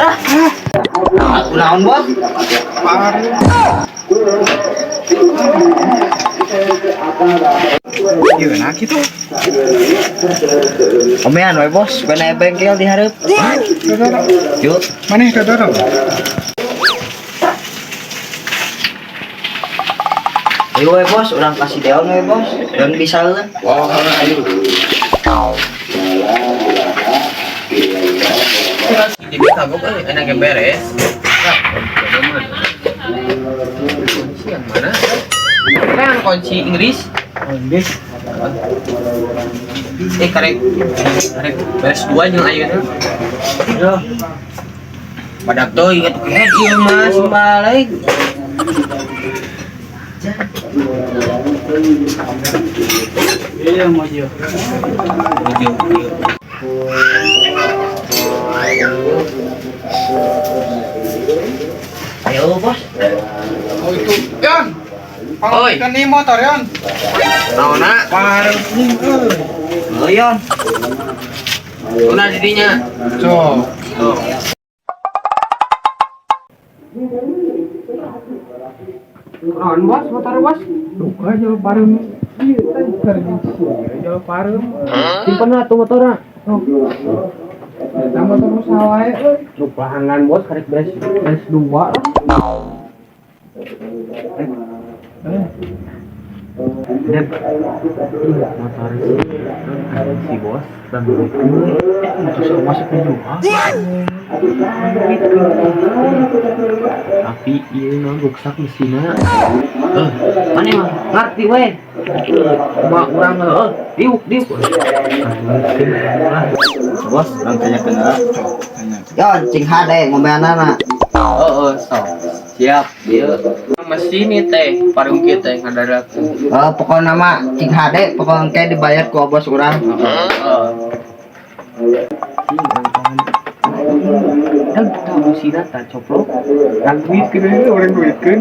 Aku naon bos? Gimana gitu? Omean we bos, bener bengkel di hareup. Dodoro. Yuk, Maneh dodoro. ayo we bos, urang kasih deon we bos. Dan bisa eueun. Oh, ayo. Jadi kagok enak yang beres. Kunci yang mana? Kan kunci Inggris. Inggris. Karek beres dua jeung ayeuna. Yo. Badak tuh inget ieu mah balik. Iya mau yo. Ayo bos. Oh itu, Yon. Oi. Kan ini motor, Yon. Naona? Parem. Loyon. Una didinya. So, Tuh. naon bos, motor bos? Duka jauh parem. Iya, tadi kerja jauh parem. Simpen atuh motorna. Tambah terus hawae. Lupaangan bos karek beres dua lah. Dan motor si bos dan itu masuk juga. Tapi iya non rusak mesinnya. Mana mah ngerti we. Cuma urang diuk. Bos, urang tanyakeun heula. Yon, cing hade ngomeanana. So. Siap. Ieu mesin ieu teh parung kieu teh ngadadak. Pokoknya mah cing hade, pokoknya kayak dibayar ku bos urang. Kan kita mesin tak coplok. Kan duit kena orang duit kan.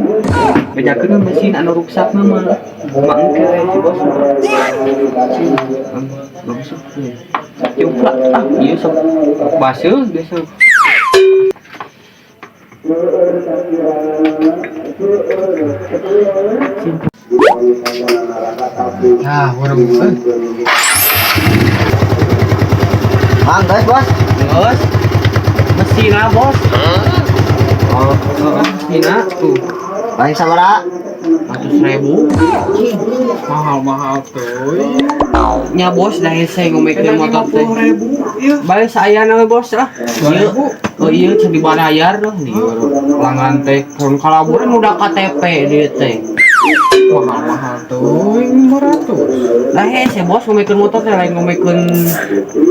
Bejakeun mesin anu rusak mah. Buma engke si bos. Bagus tuh. Coba ieu sok baseuh biasa. Nah, warung Mang, guys bos. Bos. Mesinna bos. Mesinna tuh Paling sabaraha? 100.000. mahal-mahal tuh. Nya bos dah hese ngomekeun motor teh. 50.000. Iya. Balik saayana we bos lah. 2.000. Oh iya can dibayar lah di langan teh kun kalaburan udah KTP dieu teh. Mahal-mahal tuh. 500. Lah hese bos ngomekeun motor teh lain ngomekeun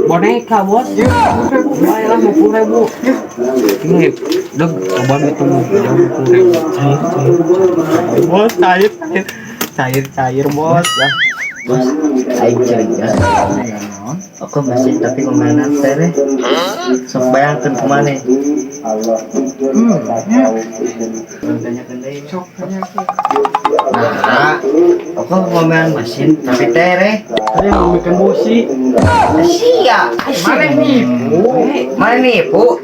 boneka bos. Iya, 50.000. Baiklah 50.000. Ini deg coba itu 50.000. Bos cair bos lah. Bos, aing curiga. Aku masih tapi ngomeanan teh. Sok bayangkeun kemana? Ya. Tanyakeun deui. Sok tanyakeun. Nah, aku ngomean mesin tapi tere. Tadi mau bikin busi. Sia, Mana nipu? mana nipu?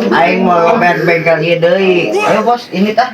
Aing mau ngomean bengkel ieu deui. Ayo bos, ini tah.